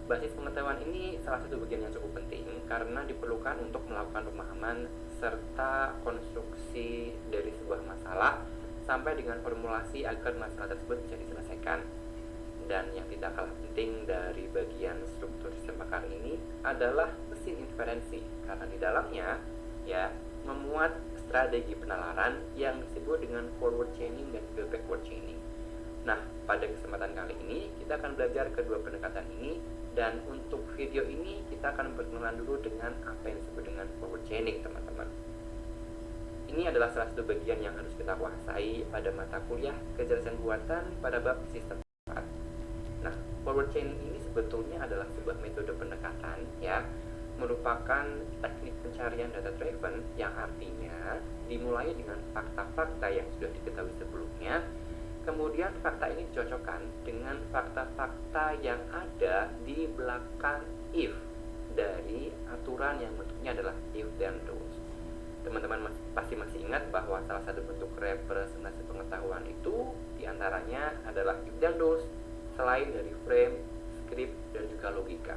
Basis pengetahuan ini salah satu bagian yang cukup penting karena diperlukan untuk melakukan pemahaman serta konstruksi dari sebuah masalah sampai dengan formulasi agar masalah tersebut bisa diselesaikan. Dan yang tidak kalah penting dari bagian struktur sistem bakar ini adalah mesin inferensi, karena di dalamnya ya memuat strategi penalaran yang disebut dengan forward chaining dan juga backward chaining. Nah, pada kesempatan kali ini kita akan belajar kedua pendekatan ini, dan untuk video ini kita akan berkenalan dulu dengan apa yang disebut dengan forward chaining, teman-teman. Ini adalah salah satu bagian yang harus kita kuasai pada mata kuliah kecerdasan buatan pada bab sistem. Nah, forward chaining ini sebetulnya adalah sebuah metode pendekatan ya, merupakan teknik pencarian data driven yang artinya dimulai dengan fakta-fakta yang sudah diketahui sebelumnya. Kemudian fakta ini dicocokkan dengan fakta-fakta yang ada di belakang if dari aturan yang bentuknya adalah if dan rules. Teman-teman pasti masih ingat bahwa salah satu bentuk representasi pengetahuan itu diantaranya adalah if dan rules, selain dari frame, script, dan juga logika.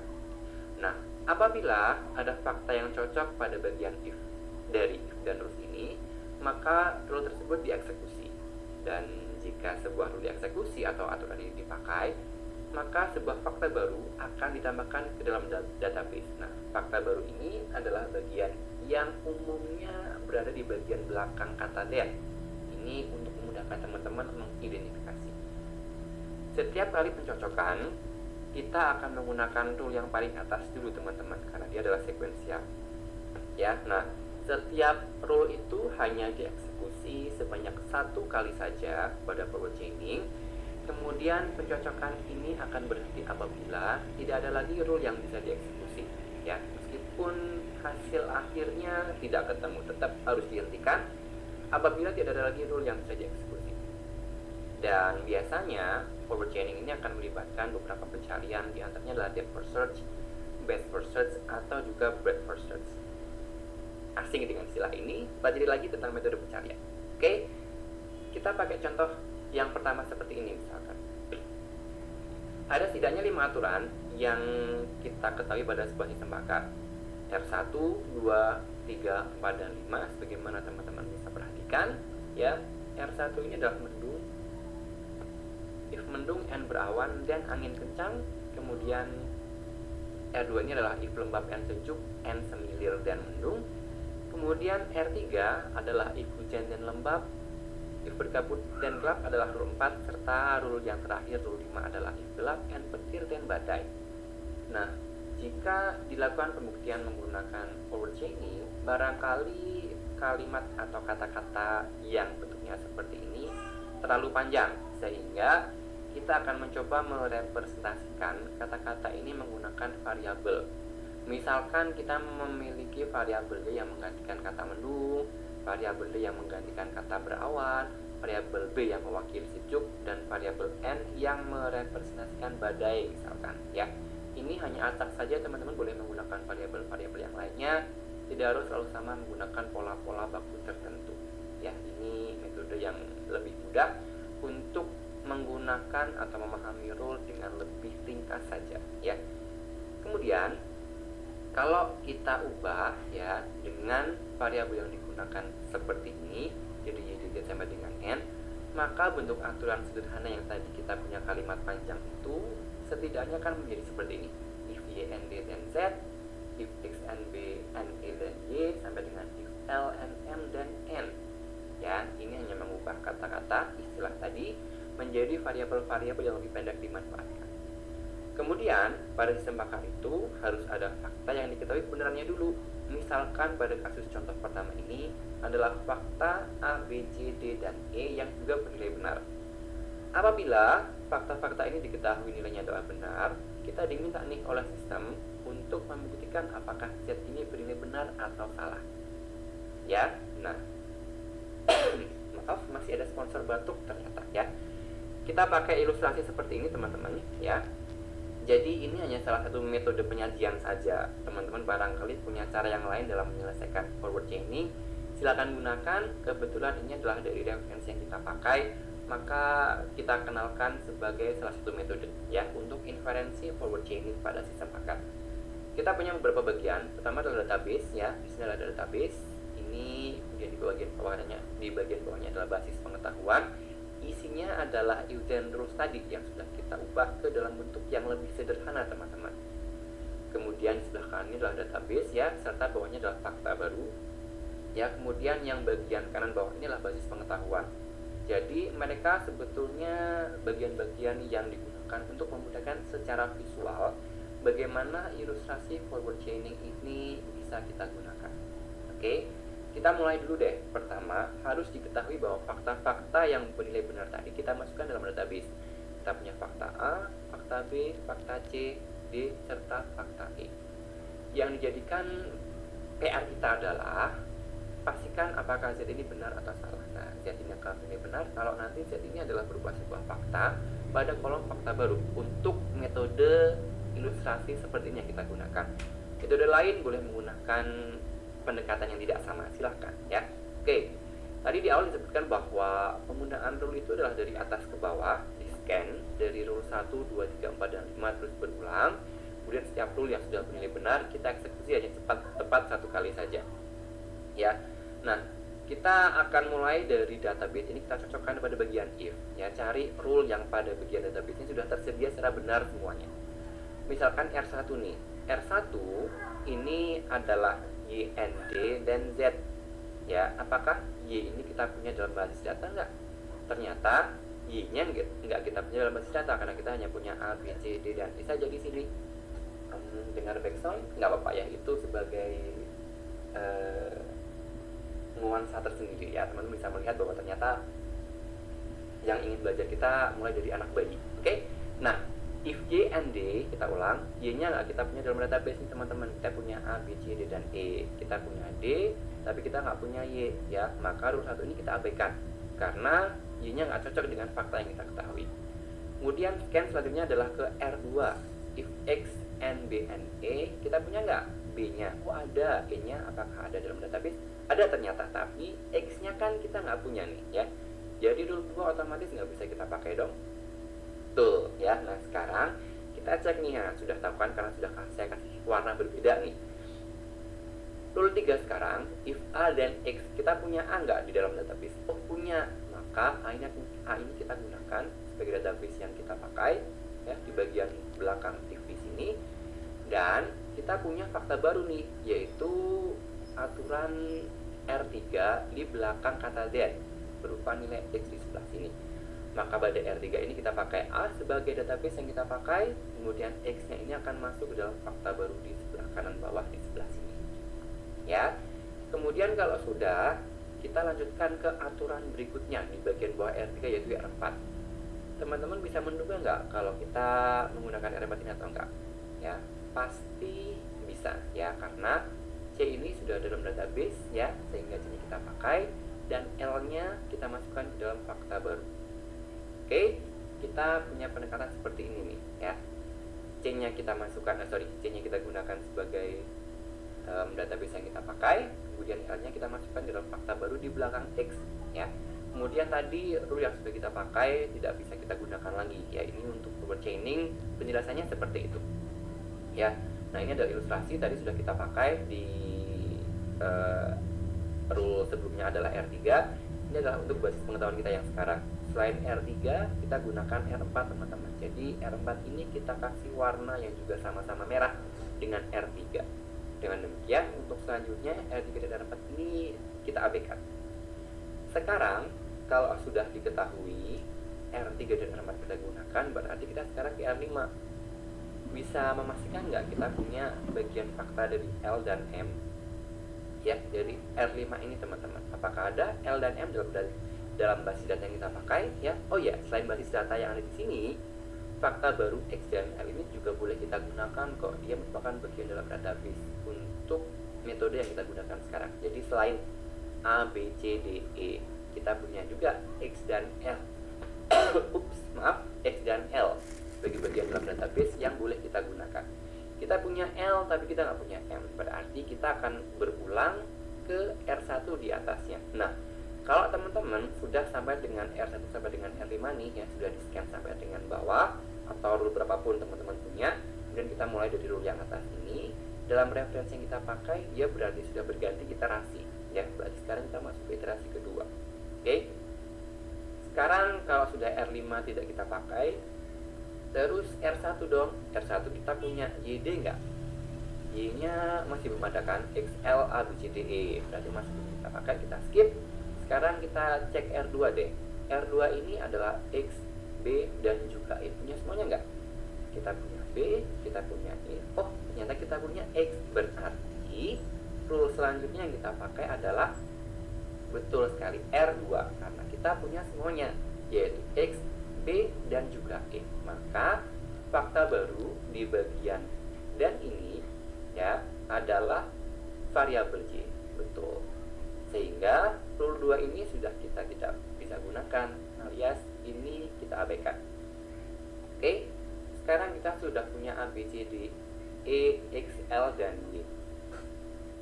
Nah, apabila ada fakta yang cocok pada bagian if dari if dan rules ini, maka rule tersebut dieksekusi. Dan jika sebuah rule dieksekusi atau aturan ini dipakai, maka sebuah fakta baru akan ditambahkan ke dalam database. Nah, fakta baru ini adalah bagian yang umumnya berada di bagian belakang kata then. Ini untuk memudahkan teman-teman mengidentifikasi. Setiap kali pencocokan, kita akan menggunakan rule yang paling atas dulu, teman-teman, karena dia adalah sekuensial. Ya, nah, setiap rule itu hanya dieksekusi sebanyak satu kali saja pada forward chaining. Kemudian pencocokan ini akan berhenti apabila tidak ada lagi rule yang bisa dieksekusi. Ya, meskipun hasil akhirnya tidak ketemu, tetap harus dihentikan apabila tidak ada lagi rule yang bisa dieksekusi. Dan biasanya forward chaining ini akan melibatkan beberapa pencarian, diantaranya adalah depth first search, best first search, atau juga breadth first search. Asing dengan istilah ini, pelajari lagi tentang metode pencarian. Oke, kita pakai contoh yang pertama seperti ini misalkan. Ada setidaknya 5 aturan yang kita ketahui pada sebuah sistem bakar. R1, 2, 3, 4, dan 5. Sebagaimana teman-teman bisa perhatikan ya, R1 ini adalah mendung, if mendung and berawan dan angin kencang. Kemudian R2 ini adalah if lembab and sejuk and semilir dan mendung. Kemudian R3 adalah if hujan dan lembab, if berkabut dan gelap adalah rule 4, serta rule yang terakhir, rule 5 adalah if gelap and petir dan badai. Nah, jika dilakukan pembuktian menggunakan forward chaining, barangkali kalimat atau kata-kata yang bentuknya seperti ini terlalu panjang, sehingga kita akan mencoba merepresentasikan kata-kata ini menggunakan variabel. Misalkan kita memiliki variabel D yang menggantikan kata mendung, variabel D yang menggantikan kata berawan, variabel B yang mewakili sejuk, dan variabel N yang merepresentasikan badai misalkan ya. Ini hanya acak saja, teman-teman boleh menggunakan variabel-variabel yang lainnya, tidak harus selalu sama menggunakan pola-pola baku tertentu ya. Ini metode yang lebih mudah untuk menggunakan atau memahami rule dengan lebih ringkas saja ya. Kemudian kalau kita ubah ya dengan variabel yang digunakan seperti ini, jadi Y sampai dengan N, maka bentuk aturan sederhana yang tadi kita punya kalimat panjang itu setidaknya akan menjadi seperti ini. If Y and D dan Z, if X and B and A dan Y, sampai dengan if L and M dan N. Ya, ini hanya mengubah kata-kata istilah tadi menjadi variabel-variabel yang lebih pendek dimanfaatkan. Kemudian pada sistem bakar itu harus ada fakta yang diketahui kebenarannya dulu. Misalkan pada kasus contoh pertama ini adalah fakta A, B, C, D, dan E yang juga bernilai benar. Apabila fakta-fakta ini diketahui nilainya adalah benar, kita diminta nih oleh sistem untuk membuktikan apakah Z ini bernilai benar atau salah. Ya, nah maaf, masih ada sponsor batuk ternyata ya. Kita pakai ilustrasi seperti ini, teman-teman ya. Jadi ini hanya salah satu metode penyajian saja. Teman-teman barangkali punya cara yang lain dalam menyelesaikan forward chaining, silakan gunakan. Kebetulan ini adalah dari referensi yang kita pakai maka kita kenalkan sebagai salah satu metode ya untuk inferensi forward chaining pada sistem akar. Kita punya beberapa bagian. Pertama adalah database ya. Di sini ada database. Ini kemudian di bagian bawahnya adalah basis pengetahuan. Isinya adalah Eugen rules tadi yang sudah kita ubah ke dalam bentuk yang lebih sederhana, teman-teman. Kemudian di sebelah kanan ini adalah database ya, serta bawahnya adalah fakta baru. Ya, kemudian yang bagian kanan bawah ini adalah basis pengetahuan. Jadi mereka sebetulnya bagian-bagian yang digunakan untuk memudahkan secara visual bagaimana ilustrasi forward chaining ini bisa kita gunakan. Oke, kita mulai dulu deh. Pertama, harus diketahui bahwa fakta-fakta yang bernilai benar tadi kita masukkan dalam database. Kita punya fakta A, fakta B, fakta C, D, serta fakta E. Yang dijadikan PR kita adalah pastikan apakah Z ini benar atau salah. Nah, Z ini akan menjadi benar kalau nanti Z ini adalah berupa sebuah fakta pada kolom fakta baru. Untuk metode ilustrasi seperti ini yang kita gunakan. Metode lain boleh menggunakan pendekatan yang tidak sama, silahkan ya. Oke, tadi di awal disebutkan bahwa penggunaan rule itu adalah dari atas ke bawah, di scan dari rule 1, 2, 3, 4, dan 5 terus berulang. Kemudian setiap rule yang sudah bernilai benar kita eksekusi hanya tepat satu kali saja ya. Nah, kita akan mulai dari database ini, kita cocokkan pada bagian if ya. Cari rule yang pada bagian database ini sudah tersedia secara benar semuanya. Misalkan R1 nih, R1 ini adalah YND dan Z ya. Apakah Y ini kita punya dalam basis data enggak? Ternyata Y nya enggak kita punya dalam basis data, karena kita hanya punya A, B, C, D, dan E saja di sini. Dengar backsound nggak apa-apa ya, itu sebagai nuansa tersendiri ya. Teman-teman bisa melihat bahwa ternyata yang ingin belajar kita mulai dari anak bayi. Oke, nah if Y and D, kita ulang, Y nya nggak kita punya dalam database nih teman-teman. Kita punya A, B, C, D, dan E. Kita punya D, tapi kita nggak punya Y ya. Maka rule 1 ini kita abaikan karena Y nya nggak cocok dengan fakta yang kita ketahui. Kemudian scan selanjutnya adalah ke R2. If X and B and E, kita punya nggak B nya? Oh ada. E nya apakah ada dalam database? Ada ternyata, tapi X nya kan kita nggak punya nih ya. Jadi rule 2 otomatis nggak bisa kita pakai dong. Tuh ya. Nah sekarang kita cek nih ya, sudah tahu kan karena sudah saya kasih warna berbeda nih. Rule 3 sekarang, if A dan X, kita punya A nggak di dalam database? Oh punya, maka A ini kita gunakan sebagai database yang kita pakai ya, di bagian belakang if di sini. Dan kita punya fakta baru nih, yaitu aturan R3 di belakang kata Z berupa nilai X di sebelah sini. Maka pada R3 ini kita pakai A sebagai database yang kita pakai, kemudian X nya ini akan masuk ke dalam fakta baru di sebelah kanan bawah di sebelah sini ya. Kemudian kalau sudah, kita lanjutkan ke aturan berikutnya di bagian bawah R3 yaitu R4. Teman-teman bisa menduga nggak kalau kita menggunakan R4 ini atau enggak ya? Pasti bisa ya, karena C ini sudah dalam database ya, sehingga C nya kita pakai dan L nya kita masukkan ke dalam fakta baru. Oke, kita punya pendekatan seperti ini nih ya. C nya kita masukkan, C nya kita gunakan sebagai database yang kita pakai, kemudian L nya kita masukkan di dalam fakta baru di belakang X ya. Kemudian tadi rule yang sudah kita pakai tidak bisa kita gunakan lagi ya. Ini untuk forward chaining penjelasannya seperti itu ya. Nah ini adalah ilustrasi tadi sudah kita pakai di rule sebelumnya adalah R3. Ini adalah untuk basis pengetahuan kita yang sekarang. Selain R3 kita gunakan R4 teman-teman. Jadi R4 ini kita kasih warna yang juga sama-sama merah dengan R3. Dengan demikian untuk selanjutnya R3 dan R4 ini kita abaikan. Sekarang kalau sudah diketahui R3 dan R4 kita gunakan, berarti kita sekarang ke R5. Bisa memastikan nggak kita punya bagian fakta dari L dan M ya, dari R5 ini teman-teman. Apakah ada L dan M dalam basis data yang kita pakai ya? Oh ya, selain basis data yang ada di sini, fakta baru X dan L ini juga boleh kita gunakan kok. Dia merupakan bagian dalam database untuk metode yang kita gunakan sekarang. Jadi selain A, B, C, D, E, kita punya juga X dan L. X dan L sebagai bagian dalam database yang boleh kita gunakan. Kita punya L tapi kita nggak punya M, berarti kita akan berulang ke R1 di atasnya. Nah, kalau teman teman-teman sudah sampai dengan R1 sampai dengan R5 nih ya, sudah di scan sampai dengan bawah atau rule berapapun teman-teman punya, kemudian kita mulai dari rule yang atas ini. Dalam referensi yang kita pakai ya berarti sudah berganti iterasi ya, berarti sekarang kita masuk ke iterasi kedua. Oke, sekarang kalau sudah R5 tidak kita pakai, terus R1 dong. R1 kita punya YD enggak? Y nya masih belum ada kan, XL A B C D E, berarti masih belum kita pakai, kita skip. Sekarang kita cek R2 deh. R2 ini adalah X, B, dan juga E, punya semuanya enggak? Kita punya B, kita punya E, oh ternyata kita punya X, berarti rule selanjutnya yang kita pakai adalah betul sekali R2, karena kita punya semuanya, yaitu X, B, dan juga E. Maka fakta baru di bagian dan ini ya adalah variabel Y, betul. Sehingga rule 2 ini sudah kita tidak bisa gunakan, alias ini kita abaikan. Oke, sekarang kita sudah punya A, B, C, D, E, X, L, dan Y.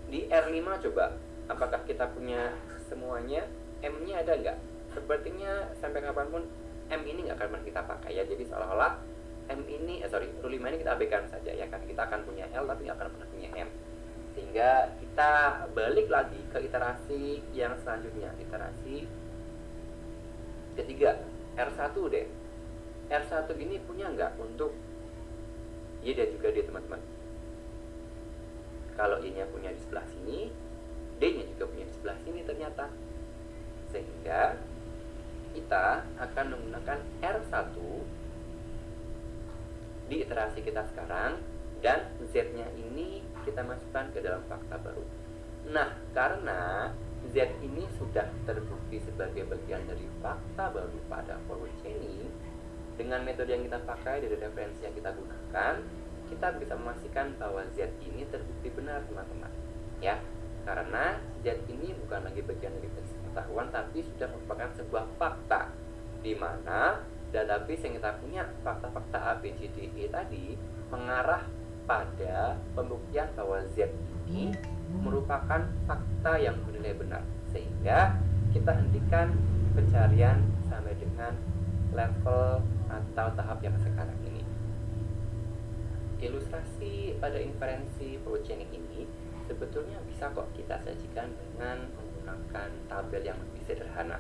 Di R5 coba, apakah kita punya semuanya? M-nya ada nggak? Sepertinya sampai kapanpun M ini nggak akan kita pakai ya, jadi seolah-olah M ini, rule 5 ini kita abaikan saja ya, karena kita akan punya L tapi nggak akan pernah punya M. Sehingga kita balik lagi ke iterasi yang selanjutnya, iterasi ketiga, R1 deh. R1 ini punya nggak untuk Y dan juga D, teman-teman? Kalau Y nya punya di sebelah sini, D nya juga punya di sebelah sini ternyata. Sehingga kita akan menggunakan R1 di iterasi kita sekarang, dan Z nya ini kita masukkan ke dalam fakta baru. Nah, karena Z ini sudah terbukti sebagai bagian dari fakta baru pada forward chaining, dengan metode yang kita pakai dari referensi yang kita gunakan, kita bisa memastikan bahwa Z ini terbukti benar, teman-teman ya, karena Z ini bukan lagi bagian dari pengetahuan, tapi sudah merupakan sebuah fakta, di mana database yang kita punya, fakta-fakta A, B, C, D, E tadi mengarah pada pembuktian bahwa Z ini merupakan fakta yang bernilai benar, sehingga kita hentikan pencarian sampai dengan level atau tahap yang sekarang ini. Ilustrasi pada inferensi forward chaining ini sebetulnya bisa kok kita sajikan dengan menggunakan tabel yang lebih sederhana.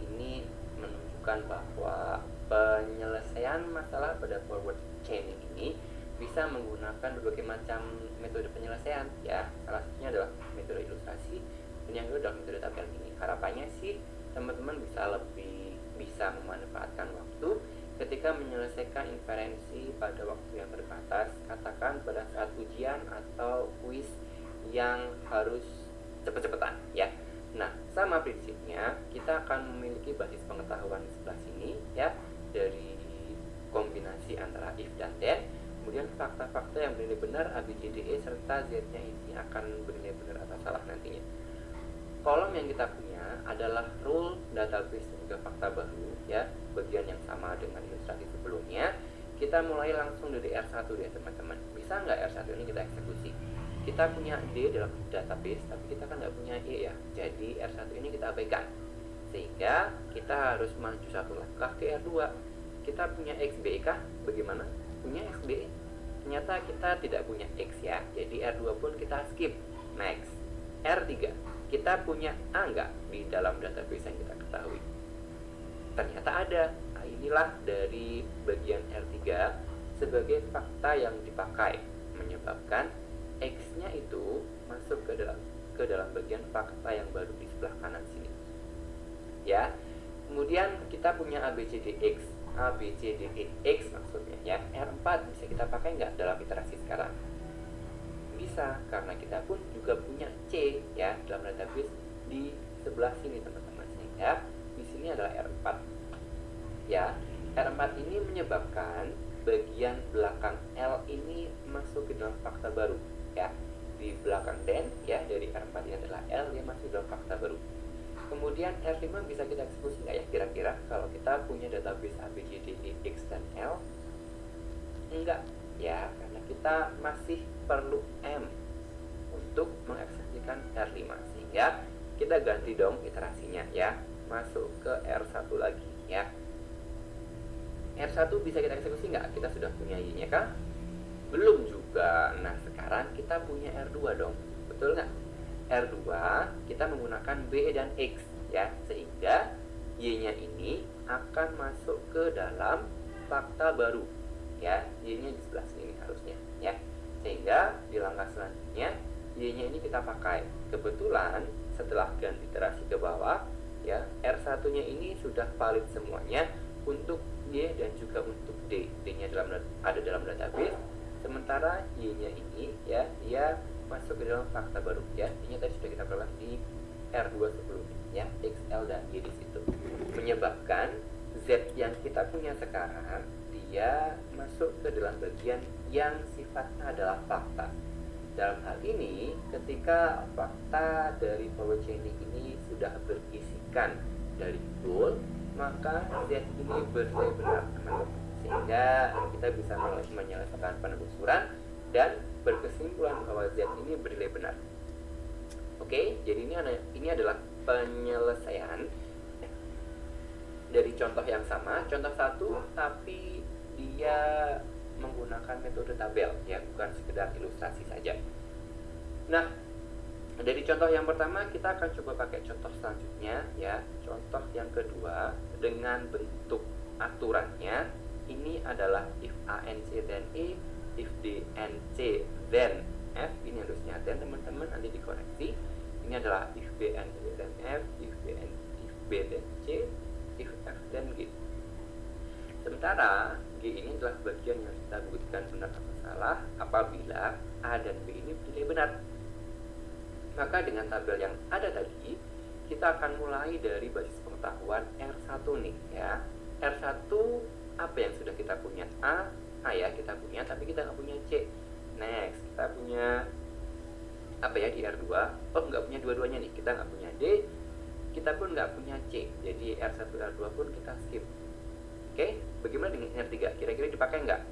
Ini menunjukkan bahwa penyelesaian masalah pada forward chaining ini bisa menggunakan berbagai macam metode penyelesaian ya. Salah satunya adalah metode ilustrasi, dan yang kedua adalah metode tabel ini. Harapannya sih teman-teman bisa lebih bisa memanfaatkan waktu ketika menyelesaikan inferensi pada waktu yang terbatas, katakan pada saat ujian atau kuis yang harus cepet-cepetan ya. Nah, sama prinsipnya kita akan memiliki basis pengetahuan di sebelah sini ya, dari kombinasi antara if dan then. Kemudian fakta-fakta yang bernilai benar A, B, C, D, E serta Z-nya ini akan bernilai benar atau salah nantinya. Kolom yang kita punya adalah rule, database, dan juga fakta baru ya, bagian yang sama dengan ilustrasi sebelumnya. Kita mulai langsung dari R1 ya teman-teman. Bisa nggak R1 ini kita eksekusi? Kita punya D dalam database, tapi kita kan nggak punya E ya, jadi R1 ini kita abaikan, sehingga kita harus maju satu langkah ke R2. Kita punya XB kah? Bagaimana? Punya XB? Ternyata kita tidak punya X ya, jadi R2 pun kita skip. Next, R3, kita punya A nggak di dalam database yang kita ketahui? Ternyata ada. Nah, inilah dari bagian R3 sebagai fakta yang dipakai, menyebabkan X-nya itu masuk ke dalam bagian fakta yang baru di sebelah kanan sini. Ya. Kemudian kita punya A, B, C, D, X. A, B, C, D, E, X maksudnya ya. R4 bisa kita pakai nggak dalam iterasi sekarang? Bisa, karena kita pun juga punya C ya dalam database di sebelah sini teman-teman, sehingga di sini adalah R4 ya. R4 ini menyebabkan bagian belakang L ini masuk ke dalam fakta baru ya. Di belakang then ya dari R4 ini adalah L, dia masuk dalam fakta baru. Kemudian R5 bisa kita eksekusi nggak ya kira-kira kalau kita punya database A, B, C, D, E, X, dan L? Enggak ya, karena kita masih perlu M untuk mengeksekusikan R5, sehingga kita ganti dong iterasinya ya, masuk ke R1 lagi ya. R1 bisa kita eksekusi nggak? Kita sudah punya Y-nya kah? Belum juga. Nah, sekarang kita punya R2 dong. Betul nggak? R2 kita menggunakan B dan X ya, sehingga Y-nya ini akan masuk ke dalam fakta baru ya. Y-nya di sebelah sini harusnya ya. Sehingga di langkah selanjutnya Y-nya ini kita pakai. Kebetulan setelah ganti iterasi ke bawah ya, R1-nya ini sudah valid semuanya untuk Y dan juga untuk D. D-nya ada dalam database. Sementara Y-nya ini ya, dia masuk ke dalam fakta baru ya. D-nya tadi sudah kita peroleh di R2 sebelumnya ya, X, L, dan Y di situ. Menyebabkan Z yang kita punya sekarang dia masuk ke dalam bagian yang sifatnya adalah fakta. Dalam hal ini, ketika fakta dari power chaining ini sudah berisikan dari full, maka Z ini bernilai benar, teman-teman. Sehingga kita bisa menyelesaikan penelusuran dan berkesimpulan bahwa Z ini bernilai benar. Oke, jadi ini adalah penyelesaian dari contoh yang sama, contoh satu, tapi dia menggunakan metode tabel ya, bukan sekedar ilustrasi saja. Nah, dari contoh yang pertama kita akan coba pakai contoh selanjutnya ya. Contoh yang kedua dengan bentuk aturannya ini adalah if A N C then E, if D N C then F. Ini harusnya then teman-teman, nanti dikoreksi. Ini adalah if B N C then F, if B then C, if F then G. Sementara G ini adalah bagian yang kita buktikan benar atau salah apabila A dan B ini bernilai benar. Maka dengan tabel yang ada tadi, kita akan mulai dari basis pengetahuan R1 nih ya. R1 apa yang sudah kita punya? A ya kita punya, tapi kita nggak punya C. Next, kita punya apa ya di R2? Oh, nggak punya dua-duanya nih. Kita nggak punya D, kita pun nggak punya C. Jadi R1, R2 pun kita skip. Oke, bagaimana dengan R3? Kira-kira dipakai nggak?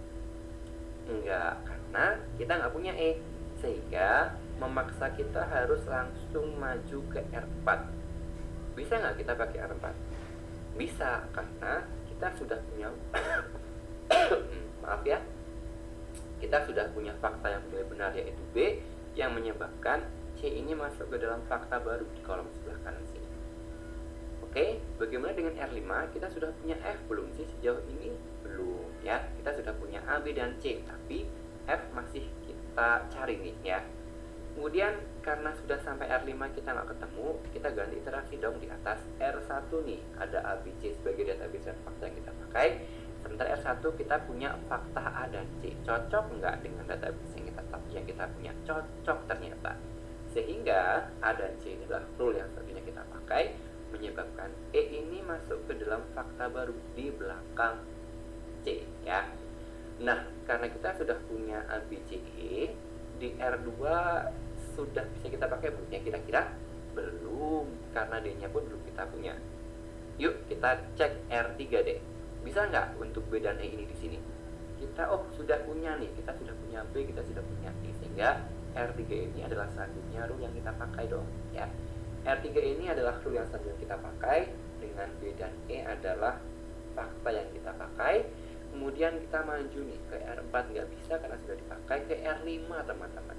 Enggak, karena kita nggak punya E. Sehingga memaksa kita harus langsung maju ke R4. Bisa nggak kita pakai R4? Bisa, karena kita sudah punya maaf ya, kita sudah punya fakta yang benar yaitu B, yang menyebabkan C ini masuk ke dalam fakta baru di kolom sebelah kanan sini. Oke, bagaimana dengan R5? Kita sudah punya F belum sih sejauh ini? Belum ya. Kita sudah punya A, B, dan C, tapi F masih kita cari nih ya. Kemudian karena sudah sampai R5 kita nggak ketemu, kita ganti iterasi dong di atas R1 nih. Ada A, B, C sebagai database dan fakta yang kita pakai. Sementara R1 kita punya fakta A dan C. Cocok nggak dengan database yang kita punya? Cocok ternyata. Sehingga A dan C ini adalah rule yang selanjutnya kita pakai, menyebabkan E ini masuk ke dalam fakta baru di belakang C ya. Nah, karena kita sudah punya A, B, C, E, di R2 sudah bisa kita pakai belum ya kira-kira? Belum, karena D-nya pun belum kita punya. Yuk kita cek R3 deh. Bisa nggak untuk B dan E ini di sini? Kita sudah punya nih, kita sudah punya B, kita sudah punya E, sehingga R3 ini adalah selanjutnya rule yang kita pakai dong ya. R3 ini adalah rule yang selanjutnya kita pakai, dengan B dan E adalah fakta yang kita pakai. Kemudian kita maju nih ke R4, nggak bisa karena sudah dipakai. Ke R5 teman-teman,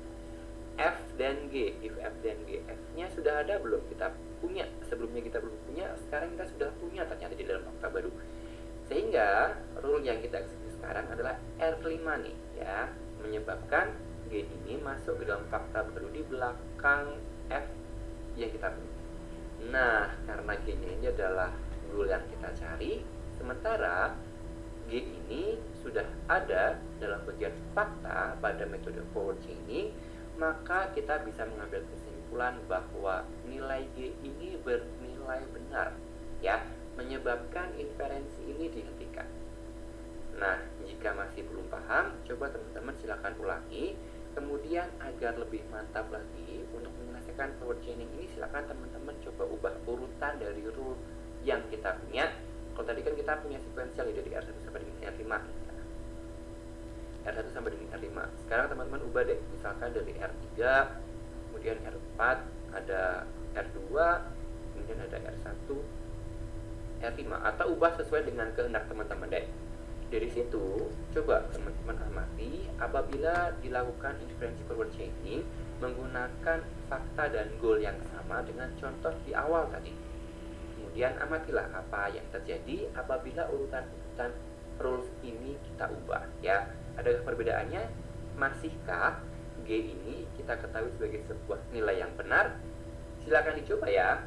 F dan G, if F dan G. F-nya sudah ada belum? Kita punya, sebelumnya kita belum punya, sekarang kita sudah punya ternyata di dalam fakta baru. Sehingga rule yang kita eksekusi sekarang adalah R5 nih ya, menyebabkan G ini masuk ke dalam fakta baru di belakang F yang kita punya. Nah, karena G-nya ini adalah rule yang kita cari, sementara G ini sudah ada dalam bagian fakta pada metode forward chaining, maka kita bisa mengambil kesimpulan bahwa nilai G ini bernilai benar ya, menyebabkan inferensi ini dihentikan. Nah, jika masih belum paham, coba teman-teman silakan ulangi. Kemudian agar lebih mantap lagi untuk menyelesaikan forward chaining ini, silakan teman-teman coba ubah urutan dari rule yang kita punya. Kalau tadi kan kita punya sequential dari R1 sampai dengan R5 ya. R1 sampai dengan R5. Sekarang teman-teman ubah deh, misalkan dari R3, kemudian R4, ada R2, kemudian ada R1, R5 atau ubah sesuai dengan kehendak teman-teman deh. Dari situ, coba teman-teman amati apabila dilakukan inferensi forward chaining menggunakan fakta dan goal yang sama dengan contoh di awal tadi. Kemudian amatilah apa yang terjadi apabila urutan-urutan rules ini kita ubah ya. Adakah perbedaannya? Masihkah G ini kita ketahui sebagai sebuah nilai yang benar? Silakan dicoba ya.